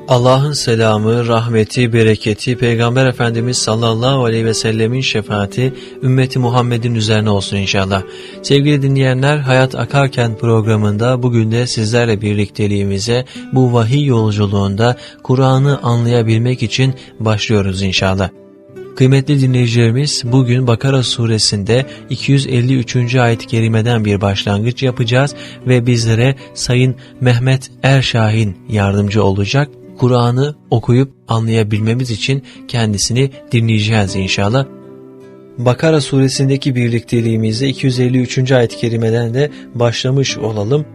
Allah'ın selamı, rahmeti, bereketi, Peygamber Efendimiz sallallahu aleyhi ve sellemin şefaati, ümmeti Muhammed'in üzerine olsun inşallah. Sevgili dinleyenler, Hayat Akarken programında bugün de sizlerle birlikteliğimize bu vahiy yolculuğunda Kur'an'ı anlayabilmek için başlıyoruz inşallah. Kıymetli dinleyicilerimiz, bugün Bakara suresinde 253. ayet-i kerimeden bir başlangıç yapacağız ve bizlere Sayın Mehmet Erşahin yardımcı olacak. Kur'an'ı okuyup anlayabilmemiz için kendisini dinleyeceğiz inşallah. Bakara suresindeki birlikteliğimizde 253. ayet-i kerimeden de başlamış olalım.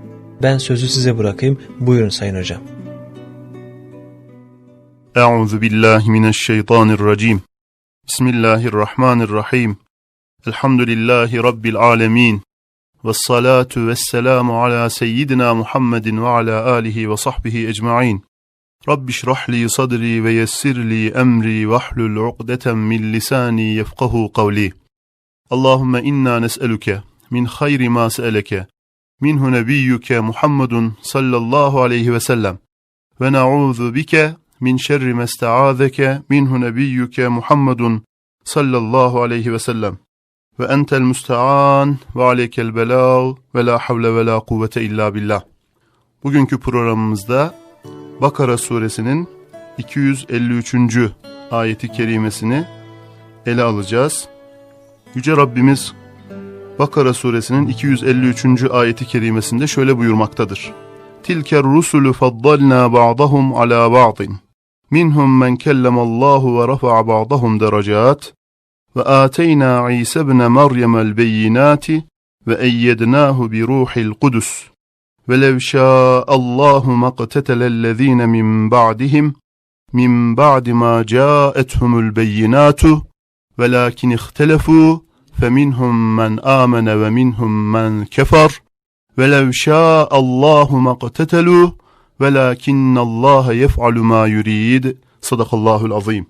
Ben sözü size bırakayım. Buyurun Sayın Hocam. Euzubillahimineşşeytanirracim. Bismillahirrahmanirrahim. Elhamdülillahi Rabbil alemin. Vessalatu vesselamu ala seyyidina Muhammedin ve ala alihi ve sahbihi ecma'in. Rabbi şrahli sadri ve yessirli emri vahlul uqdeten min lisani yefkahu kavli. Allahümme inna nes'eluke min hayri ma se'eleke minhu nebiyyuke Muhammedun sallallahu aleyhi ve sellem ve na'udhu bike min şerri mesta'azeke minhu nebiyyuke Muhammedun sallallahu aleyhi ve sellem ve entel müste'an ve aleykel belâv ve la havle ve la kuvvete illa billah. Bugünkü programımızda Bakara suresinin 253. ayeti kerimesini ele alacağız. Yüce Rabbimiz Bakara suresinin 253. ayeti kerimesinde şöyle buyurmaktadır. Tilker rusulu faddalna ba'dahum ala ba'din. Minhum men kellemallahu ve rafa'a ba'dahum derecat. Ve ateyna İsa ibn Meryem'el beyinati ve eyyednahu bi ruhil kudüs. وَلَوْ شَاءَ اللّٰهُ مَقْتَتَلَ الَّذ۪ينَ مِنْ بَعْدِهِمْ مِنْ بَعْدِ مَا جَاءَتْهُمُ الْبَيِّنَاتُ وَلَكِنْ اخْتَلَفُوا فَمِنْهُمْ مَنْ آمَنَ وَمِنْهُمْ مَنْ كَفَرَ وَلَوْ شَاءَ اللّٰهُ مَقْتَتَلُوا وَلَكِنَّ اللّٰهَ يَفْعَلُ مَا يُرِيدُ. Sadakallahul azim.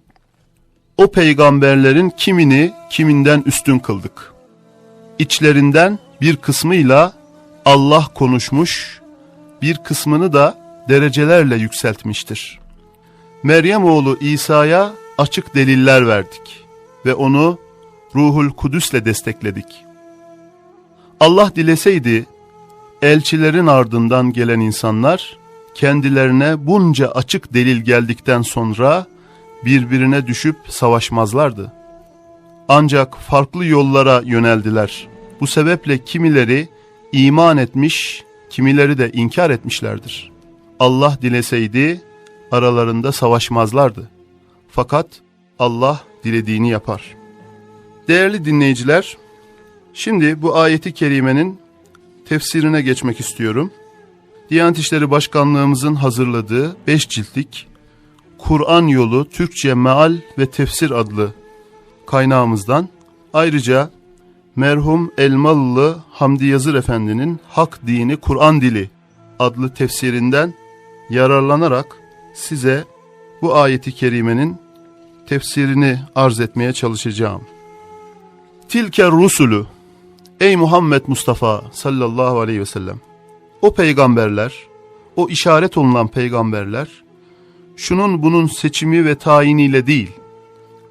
O peygamberlerin kimini kiminden üstün kıldık. İçlerinden bir kısmıyla Allah konuşmuş, bir kısmını da derecelerle yükseltmiştir. Meryem oğlu İsa'ya açık deliller verdik ve onu Ruhul Kudüs'le destekledik. Allah dileseydi, elçilerin ardından gelen insanlar, kendilerine bunca açık delil geldikten sonra birbirine düşüp savaşmazlardı. Ancak farklı yollara yöneldiler. Bu sebeple kimileri İman etmiş, kimileri de inkar etmişlerdir. Allah dileseydi aralarında savaşmazlardı. Fakat Allah dilediğini yapar. Değerli dinleyiciler, şimdi bu ayeti kerimenin tefsirine geçmek istiyorum. Diyanet İşleri Başkanlığımızın hazırladığı 5 ciltlik Kur'an Yolu Türkçe Meal ve Tefsir adlı kaynağımızdan, ayrıca merhum Elmalılı Hamdi Yazır Efendi'nin Hak Dini Kur'an Dili adlı tefsirinden yararlanarak size bu ayeti kerimenin tefsirini arz etmeye çalışacağım. Tilker rusulü, ey Muhammed Mustafa sallallahu aleyhi ve sellem, o peygamberler, o işaret olunan peygamberler, şunun bunun seçimi ve tayiniyle değil,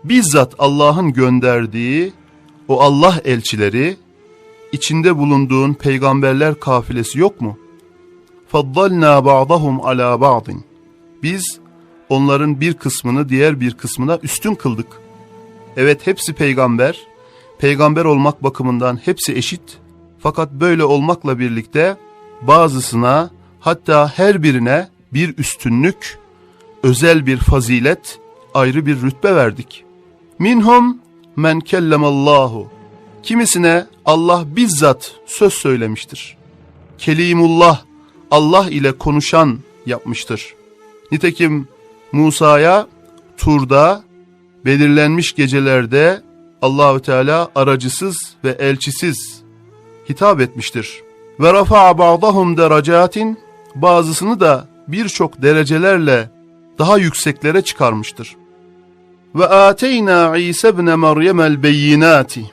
bizzat Allah'ın gönderdiği o Allah elçileri, içinde bulunduğun peygamberler kafilesi yok mu? Faddalna ba'dahum ala ba'din. Biz onların bir kısmını diğer bir kısmına üstün kıldık. Evet, hepsi peygamber, peygamber olmak bakımından hepsi eşit. Fakat böyle olmakla birlikte bazısına, hatta her birine bir üstünlük, özel bir fazilet, ayrı bir rütbe verdik. Minhum men kellemallahu. Kimisine Allah bizzat söz söylemiştir. Kelimullah, Allah ile konuşan yapmıştır. Nitekim Musa'ya Tur'da belirlenmiş gecelerde Allahü Teala aracısız ve elçisiz hitap etmiştir. Ve rafa'a ba'dahum derecatin, bazısını da birçok derecelerle daha yükseklere çıkarmıştır. Ve ateyna İsa ibn Meryem'el beyinati.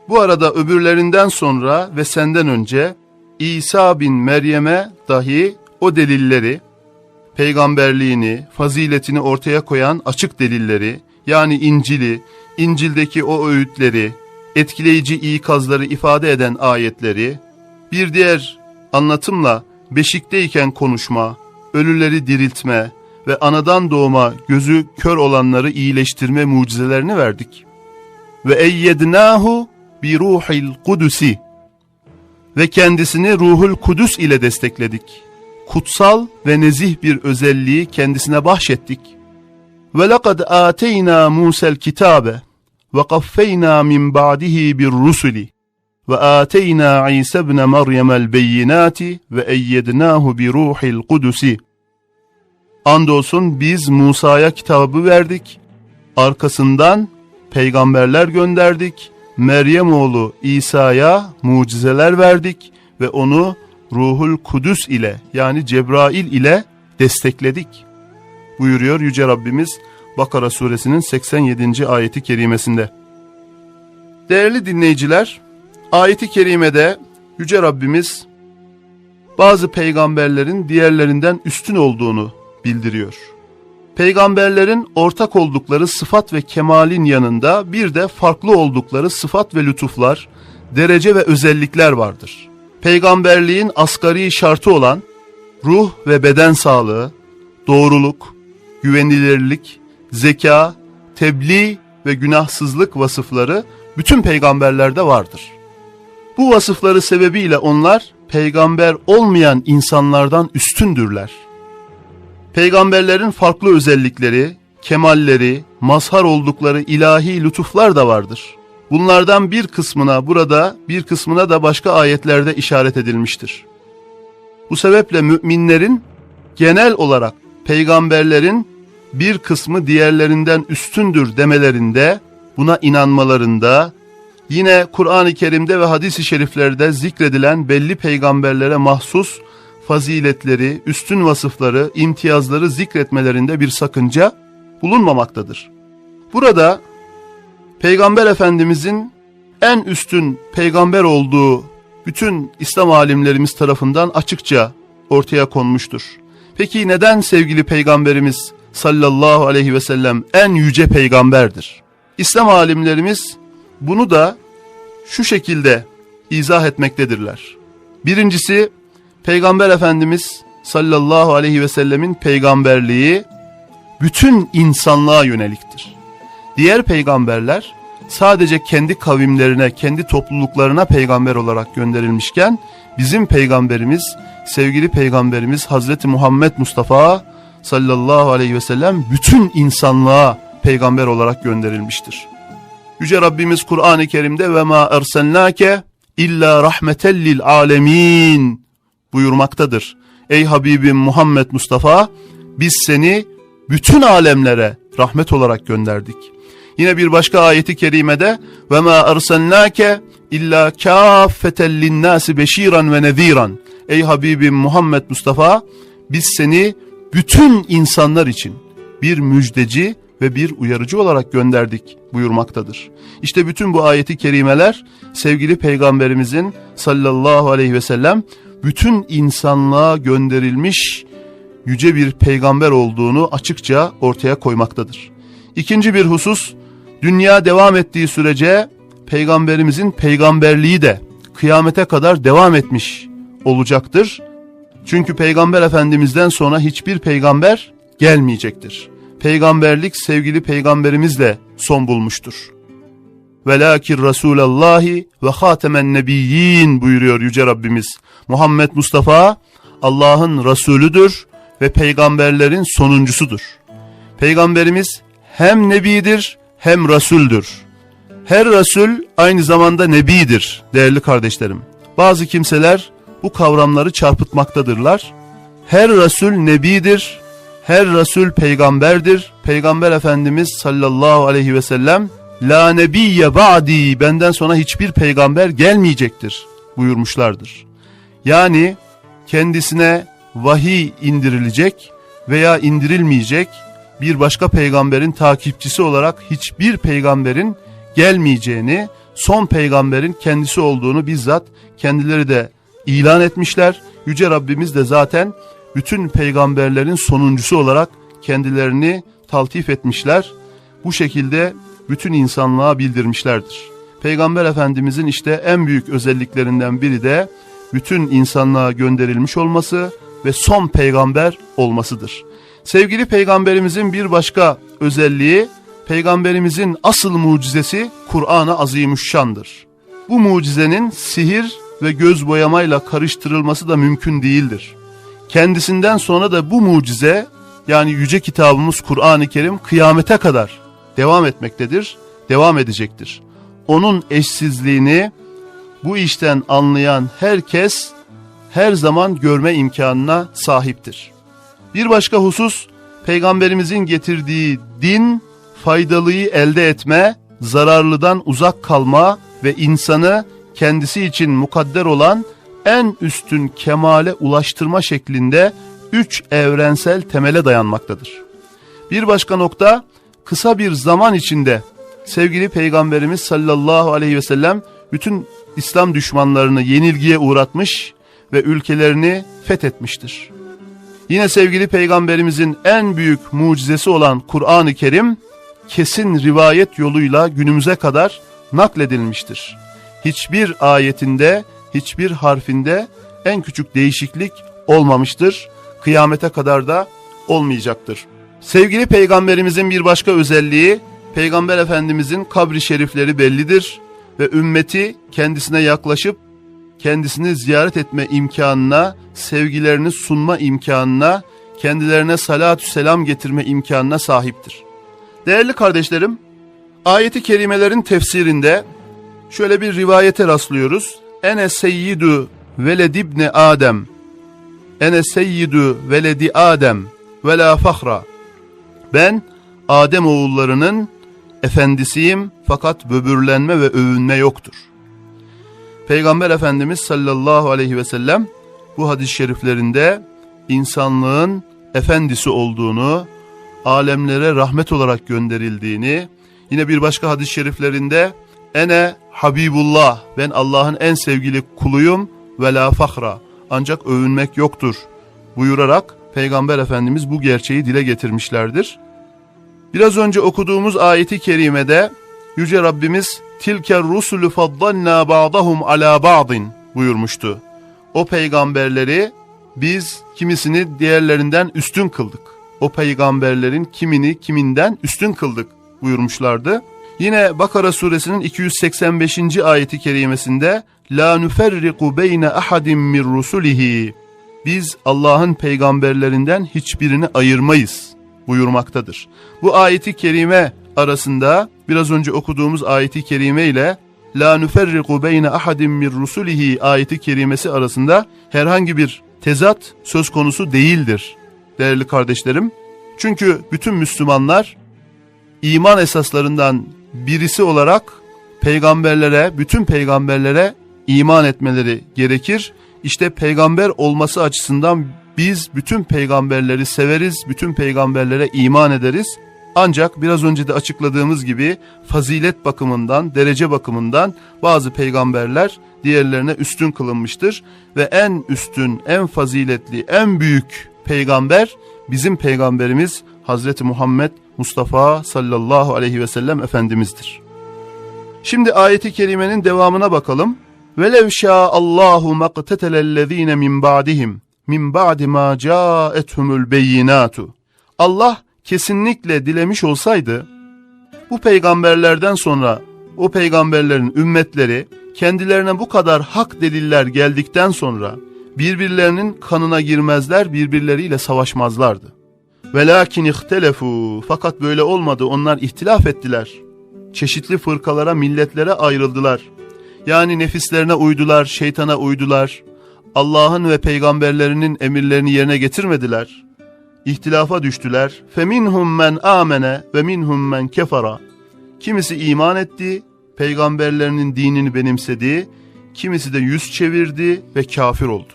Bu arada öbürlerinden sonra ve senden önce İsa bin Meryem'e dahi o delilleri, peygamberliğini, faziletini ortaya koyan açık delilleri, yani İncil'i, İncil'deki o öğütleri, etkileyici ikazları ifade eden ayetleri, bir diğer anlatımla beşikteyken konuşma, ölüleri diriltme ve anadan doğma gözü kör olanları iyileştirme mucizelerini verdik. Ve eyyednâhu bi ruhil kudusi, ve kendisini Ruhul Kudüs ile destekledik. Kutsal ve nezih bir özelliği kendisine bahşettik. Ve lekad âteynâ Musa'l kitâbe ve kaffeynâ min ba'dihi bir rusuli ve âteynâ İsa ibn Meryem'el beyinâti ve eyyednâhu bi ruhil kudusi. Andolsun biz Musa'ya kitabı verdik, arkasından peygamberler gönderdik, Meryem oğlu İsa'ya mucizeler verdik ve onu Ruhul Kudüs ile, yani Cebrail ile destekledik buyuruyor Yüce Rabbimiz Bakara suresinin 87. ayeti kerimesinde. Değerli dinleyiciler, ayeti kerimede Yüce Rabbimiz bazı peygamberlerin diğerlerinden üstün olduğunu bildiriyor. Peygamberlerin ortak oldukları sıfat ve kemalin yanında bir de farklı oldukları sıfat ve lütuflar, derece ve özellikler vardır. Peygamberliğin asgari şartı olan ruh ve beden sağlığı, doğruluk, güvenilirlik, zeka, tebliğ ve günahsızlık vasıfları bütün peygamberlerde vardır. Bu vasıfları sebebiyle onlar peygamber olmayan insanlardan üstündürler. Peygamberlerin farklı özellikleri, kemalleri, mazhar oldukları ilahi lütuflar da vardır. Bunlardan bir kısmına burada, bir kısmına da başka ayetlerde işaret edilmiştir. Bu sebeple müminlerin genel olarak peygamberlerin bir kısmı diğerlerinden üstündür demelerinde, buna inanmalarında, yine Kur'an-ı Kerim'de ve hadis-i şeriflerde zikredilen belli peygamberlere mahsus faziletleri, üstün vasıfları, imtiyazları zikretmelerinde bir sakınca bulunmamaktadır. Burada Peygamber Efendimizin en üstün peygamber olduğu bütün İslam alimlerimiz tarafından açıkça ortaya konmuştur. Peki neden sevgili Peygamberimiz sallallahu aleyhi ve sellem en yüce peygamberdir? İslam alimlerimiz bunu da şu şekilde izah etmektedirler. Birincisi, Peygamber Efendimiz sallallahu aleyhi ve sellemin peygamberliği bütün insanlığa yöneliktir. Diğer peygamberler sadece kendi kavimlerine, kendi topluluklarına peygamber olarak gönderilmişken bizim peygamberimiz, sevgili peygamberimiz Hazreti Muhammed Mustafa sallallahu aleyhi ve sellem bütün insanlığa peygamber olarak gönderilmiştir. Yüce Rabbimiz Kur'an-ı Kerim'de ve ma ersennake illa rahmeten lil alemin buyurmaktadır. Ey Habibim Muhammed Mustafa, biz seni bütün alemlere rahmet olarak gönderdik. Yine bir başka ayeti kerimede ve ma ersennake illa kaffeten linnâsi beşiran ve neziran. Ey Habibim Muhammed Mustafa, biz seni bütün insanlar için bir müjdeci ve bir uyarıcı olarak gönderdik buyurmaktadır. İşte bütün bu ayeti kerimeler sevgili peygamberimizin sallallahu aleyhi ve sellem bütün insanlığa gönderilmiş yüce bir peygamber olduğunu açıkça ortaya koymaktadır. İkinci bir husus, dünya devam ettiği sürece peygamberimizin peygamberliği de kıyamete kadar devam etmiş olacaktır. Çünkü Peygamber Efendimiz'den sonra hiçbir peygamber gelmeyecektir. Peygamberlik sevgili peygamberimizle son bulmuştur. Velakin Resulallahi ve hatemen nebiyyin buyuruyor Yüce Rabbimiz. Muhammed Mustafa Allah'ın Resulüdür ve peygamberlerin sonuncusudur. Peygamberimiz hem nebidir hem Resul'dür. Her Resul aynı zamanda nebidir değerli kardeşlerim. Bazı kimseler bu kavramları çarpıtmaktadırlar. Her Resul nebidir, her Resul peygamberdir. Peygamber Efendimiz sallallahu aleyhi ve sellem la nebiyye ba'di, benden sonra hiçbir peygamber gelmeyecektir buyurmuşlardır. Yani kendisine vahiy indirilecek veya indirilmeyecek, bir başka peygamberin takipçisi olarak hiçbir peygamberin gelmeyeceğini, son peygamberin kendisi olduğunu bizzat kendileri de ilan etmişler. Yüce Rabbimiz de zaten bütün peygamberlerin sonuncusu olarak kendilerini taltif etmişler. Bu şekilde bütün insanlığa bildirmişlerdir. Peygamber Efendimizin işte en büyük özelliklerinden biri de bütün insanlığa gönderilmiş olması ve son peygamber olmasıdır. Sevgili peygamberimizin bir başka özelliği, peygamberimizin asıl mucizesi Kur'an-ı Azimüşşan'dır. Bu mucizenin sihir ve göz boyamayla karıştırılması da mümkün değildir. Kendisinden sonra da bu mucize, yani yüce kitabımız Kur'an-ı Kerim kıyamete kadar devam etmektedir, devam edecektir. Onun eşsizliğini bu işten anlayan herkes her zaman görme imkanına sahiptir. Bir başka husus, peygamberimizin getirdiği din, faydalıyı elde etme, zararlıdan uzak kalma ve insanı kendisi için mukadder olan en üstün kemale ulaştırma şeklinde 3 evrensel temele dayanmaktadır. Bir başka nokta, kısa bir zaman içinde sevgili Peygamberimiz sallallahu aleyhi ve sellem bütün İslam düşmanlarını yenilgiye uğratmış ve ülkelerini fethetmiştir. Yine sevgili Peygamberimizin en büyük mucizesi olan Kur'an-ı Kerim, kesin rivayet yoluyla günümüze kadar nakledilmiştir. Hiçbir ayetinde, hiçbir harfinde en küçük değişiklik olmamıştır. Kıyamete kadar da olmayacaktır. Sevgili Peygamberimizin bir başka özelliği, Peygamber Efendimizin kabri şerifleri bellidir ve ümmeti kendisine yaklaşıp kendisini ziyaret etme imkanına, sevgilerini sunma imkanına, kendilerine salatü selam getirme imkanına sahiptir. Değerli kardeşlerim, ayeti kerimelerin tefsirinde şöyle bir rivayete rastlıyoruz. Ene seyyidu veled ibni Adem. Ene seyyidu veledi Adem ve la fahra. Ben Adem oğullarının efendisiyim fakat böbürlenme ve övünme yoktur. Peygamber Efendimiz sallallahu aleyhi ve sellem bu hadis-i şeriflerinde insanlığın efendisi olduğunu, alemlere rahmet olarak gönderildiğini, yine bir başka hadis-i şeriflerinde ene Habibullah, ben Allah'ın en sevgili kuluyum ve la fahra, ancak övünmek yoktur buyurarak Peygamber Efendimiz bu gerçeği dile getirmişlerdir. Biraz önce okuduğumuz ayeti kerimede Yüce Rabbimiz tilker rusulü faddalna ba'dahum ala ba'din buyurmuştu. O peygamberleri biz kimisini diğerlerinden üstün kıldık. O peygamberlerin kimini kiminden üstün kıldık buyurmuşlardı. Yine Bakara suresinin 285. ayeti kerimesinde la nuferriku beyne ahadin min rusulihi, biz Allah'ın peygamberlerinden hiçbirini ayırmayız buyurmaktadır. Bu ayeti kerime arasında biraz önce okuduğumuz ayeti kerime ile la nuferriku beyne ahadin min rusulihi ayeti kerimesi arasında herhangi bir tezat söz konusu değildir değerli kardeşlerim. Çünkü bütün Müslümanlar iman esaslarından birisi olarak peygamberlere, bütün peygamberlere iman etmeleri gerekir. İşte peygamber olması açısından biz bütün peygamberleri severiz, bütün peygamberlere iman ederiz. Ancak biraz önce de açıkladığımız gibi fazilet bakımından, derece bakımından bazı peygamberler diğerlerine üstün kılınmıştır. Ve en üstün, en faziletli, en büyük peygamber bizim peygamberimiz Hazreti Muhammed Mustafa sallallahu aleyhi ve sellem Efendimiz'dir. Şimdi ayeti kerimenin devamına bakalım. وَلَوْ شَاءَ اللّٰهُ مَقْتَتَلَ الَّذ۪ينَ مِنْ بَعْدِهِمْ مِنْ بَعْدِ مَا جَاءَتْهُمُ الْبَيِّنَاتُ. Allah kesinlikle dilemiş olsaydı, bu peygamberlerden sonra o peygamberlerin ümmetleri kendilerine bu kadar hak deliller geldikten sonra birbirlerinin kanına girmezler, birbirleriyle savaşmazlardı. وَلَاكِنْ اِخْتَلَفُوا, fakat böyle olmadı, onlar ihtilaf ettiler. Çeşitli fırkalara, milletlere ayrıldılar. Yani nefislerine uydular, şeytana uydular. Allah'ın ve peygamberlerinin emirlerini yerine getirmediler. İhtilafa düştüler. فَمِنْهُمْ مَنْ آمَنَ وَمِنْهُمْ مَنْ كَفَرَ. Kimisi iman etti, peygamberlerinin dinini benimsedi. Kimisi de yüz çevirdi ve kafir oldu.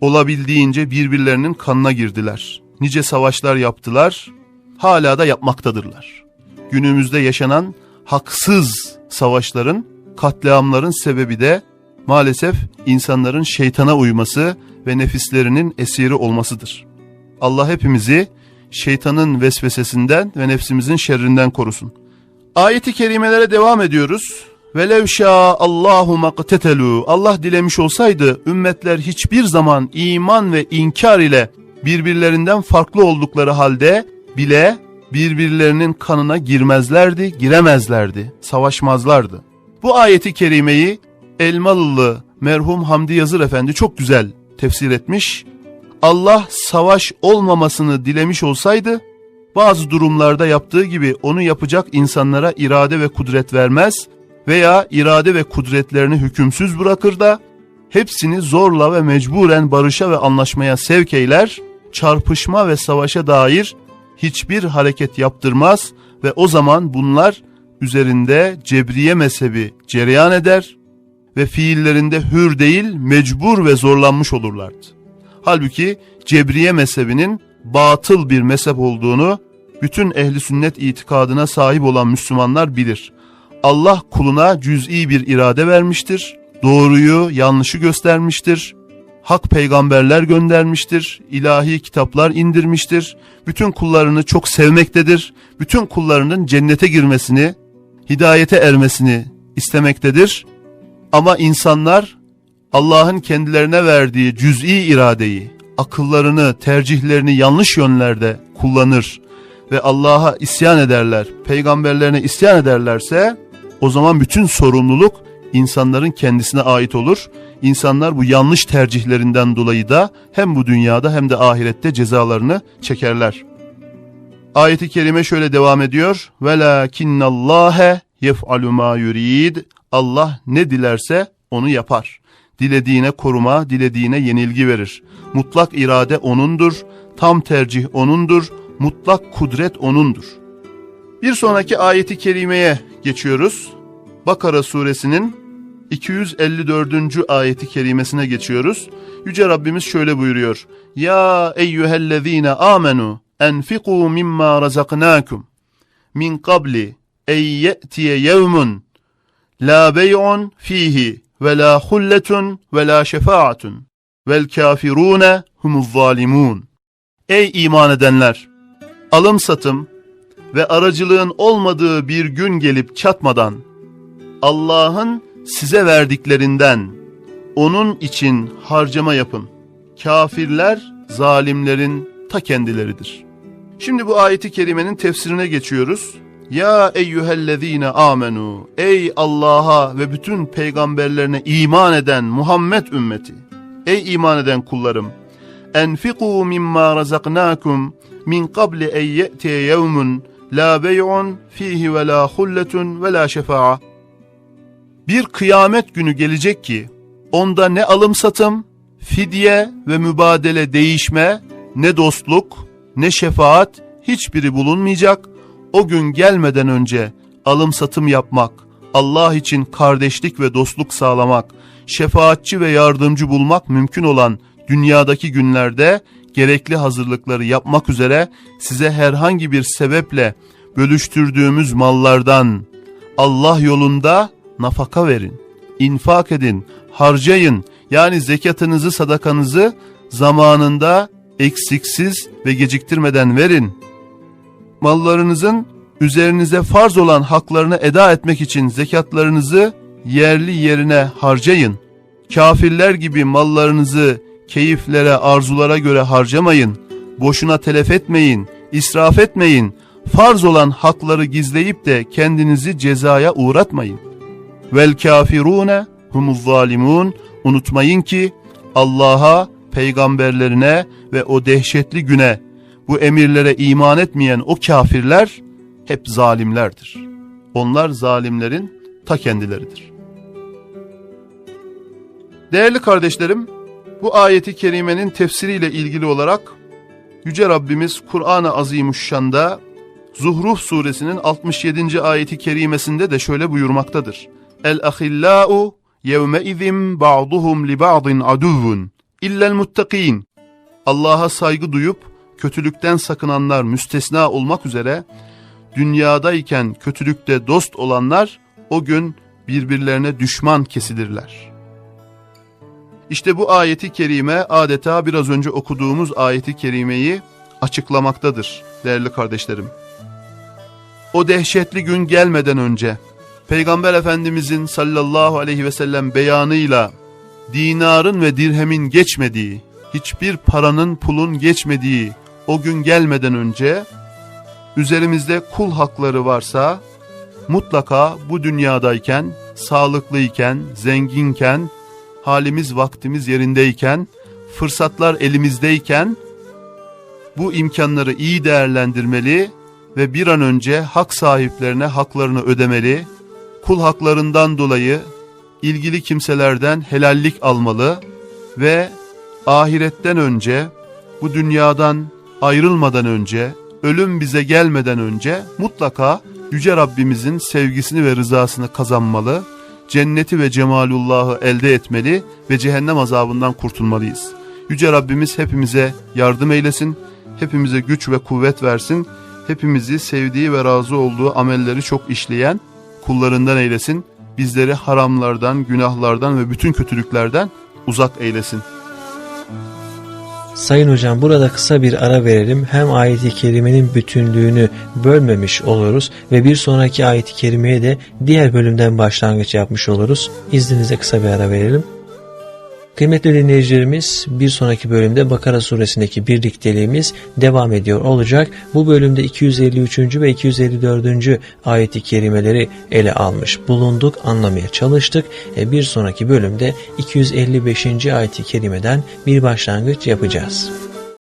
Olabildiğince birbirlerinin kanına girdiler. Nice savaşlar yaptılar, hala da yapmaktadırlar. Günümüzde yaşanan haksız savaşların, katliamların sebebi de maalesef insanların şeytana uyması ve nefislerinin esiri olmasıdır. Allah hepimizi şeytanın vesvesesinden ve nefsimizin şerrinden korusun. Ayet-i kerimelere devam ediyoruz. Velev şâ'Allâhu maktetelû. Allah dilemiş olsaydı ümmetler hiçbir zaman iman ve inkar ile birbirlerinden farklı oldukları halde bile birbirlerinin kanına giremezlerdi, savaşmazlardı. Bu ayeti kerimeyi Elmalılı merhum Hamdi Yazır Efendi çok güzel tefsir etmiş. Allah savaş olmamasını dilemiş olsaydı bazı durumlarda yaptığı gibi onu yapacak insanlara irade ve kudret vermez veya irade ve kudretlerini hükümsüz bırakır da hepsini zorla ve mecburen barışa ve anlaşmaya sevk eyler, çarpışma ve savaşa dair hiçbir hareket yaptırmaz ve o zaman bunlar üzerinde cebriye mezhebi cereyan eder ve fiillerinde hür değil mecbur ve zorlanmış olurlardı. Halbuki cebriye mezhebinin batıl bir mezhep olduğunu bütün ehli sünnet itikadına sahip olan Müslümanlar bilir. Allah kuluna cüz'i bir irade vermiştir, doğruyu yanlışı göstermiştir, hak peygamberler göndermiştir, ilahi kitaplar indirmiştir, bütün kullarını çok sevmektedir, bütün kullarının cennete girmesini, hidayete ermesini istemektedir. Ama insanlar Allah'ın kendilerine verdiği cüz'i iradeyi, akıllarını, tercihlerini yanlış yönlerde kullanır ve Allah'a isyan ederler, peygamberlerine isyan ederlerse o zaman bütün sorumluluk insanların kendisine ait olur. İnsanlar bu yanlış tercihlerinden dolayı da hem bu dünyada hem de ahirette cezalarını çekerler. Ayet-i kerime şöyle devam ediyor. Velakinnallâhe yef'alu mâ yurid. Allah ne dilerse onu yapar. Dilediğine koruma, dilediğine yenilgi verir. Mutlak irade O'nundur, tam tercih O'nundur, mutlak kudret O'nundur. Bir sonraki ayeti kerimeye geçiyoruz. Bakara suresinin 254. ayeti kerimesine geçiyoruz. Yüce Rabbimiz şöyle buyuruyor. Ya eyyühellezine amenu enfiqu mimma razaknakum min qabli en ye'tiye yevmun la bey'un fihi ve la hulletun ve la şefaatun vel kafirune humuz zalimun. Ey iman edenler! Alım satım ve aracılığın olmadığı bir gün gelip çatmadan Allah'ın size verdiklerinden onun için harcama yapın. Kafirler zalimlerin ta kendileridir. Şimdi bu ayeti kerimenin tefsirine geçiyoruz. Ya eyyühellezine amenu. Ey Allah'a ve bütün peygamberlerine iman eden Muhammed ümmeti. Ey iman eden kullarım. Enfiqu mimma razaknakum min qabli en ye'tiye yevmun la bey'un fihi ve la hulletun ve la şefa'a. Bir kıyamet günü gelecek ki onda ne alım satım, fidye ve mübadele değişme, ne dostluk, ne şefaat hiçbiri bulunmayacak. O gün gelmeden önce alım satım yapmak, Allah için kardeşlik ve dostluk sağlamak, şefaatçi ve yardımcı bulmak mümkün olan dünyadaki günlerde gerekli hazırlıkları yapmak üzere size herhangi bir sebeple bölüştürdüğümüz mallardan Allah yolunda nafaka verin, infak edin, harcayın. Yani zekatınızı, sadakanızı zamanında eksiksiz ve geciktirmeden verin. Mallarınızın üzerinize farz olan haklarını eda etmek için zekatlarınızı yerli yerine harcayın. Kafirler gibi mallarınızı keyiflere, arzulara göre harcamayın. Boşuna telef etmeyin, israf etmeyin. Farz olan hakları gizleyip de kendinizi cezaya uğratmayın. Vel kafirune humuz zalimun. Unutmayın ki Allah'a, peygamberlerine ve o dehşetli güne, bu emirlere iman etmeyen o kafirler hep zalimlerdir. Onlar zalimlerin ta kendileridir. Değerli kardeşlerim, bu ayeti kerimenin tefsiriyle ilgili olarak Yüce Rabbimiz Kur'an-ı Azimuşşan'da Zuhruf suresinin 67. ayeti kerimesinde de şöyle buyurmaktadır. El-ahillâ'u yevmeizim ba'duhum li ba'din aduvun illel muttakin. Allah'a saygı duyup kötülükten sakınanlar müstesna olmak üzere dünyadayken kötülükte dost olanlar o gün birbirlerine düşman kesilirler. İşte bu ayeti kerime adeta biraz önce okuduğumuz ayeti kerimeyi açıklamaktadır değerli kardeşlerim. O dehşetli gün gelmeden önce Peygamber Efendimizin sallallahu aleyhi ve sellem beyanıyla dinarın ve dirhemin geçmediği, hiçbir paranın pulun geçmediği o gün gelmeden önce üzerimizde kul hakları varsa mutlaka bu dünyadayken, sağlıklıyken, zenginken, halimiz vaktimiz yerindeyken, fırsatlar elimizdeyken bu imkanları iyi değerlendirmeli ve bir an önce hak sahiplerine haklarını ödemeli, kul haklarından dolayı ilgili kimselerden helallik almalı ve ahiretten önce, bu dünyadan ayrılmadan önce, ölüm bize gelmeden önce mutlaka Yüce Rabbimizin sevgisini ve rızasını kazanmalı, cenneti ve cemalullahı elde etmeli ve cehennem azabından kurtulmalıyız. Yüce Rabbimiz hepimize yardım eylesin, hepimize güç ve kuvvet versin, hepimizi sevdiği ve razı olduğu amelleri çok işleyen kullarından eylesin, bizleri haramlardan, günahlardan ve bütün kötülüklerden uzak eylesin. Sayın hocam, burada kısa bir ara verelim. Hem ayet-i kerimenin bütünlüğünü bölmemiş oluruz ve bir sonraki ayet-i kerimeye de diğer bölümden başlangıç yapmış oluruz. İzninizle kısa bir ara verelim. Kıymetli dinleyicilerimiz, bir sonraki bölümde Bakara suresindeki birlikteliğimiz devam ediyor olacak. Bu bölümde 253. ve 254. ayet-i kerimeleri ele almış bulunduk, anlamaya çalıştık. Bir sonraki bölümde 255. ayet-i kerimeden bir başlangıç yapacağız.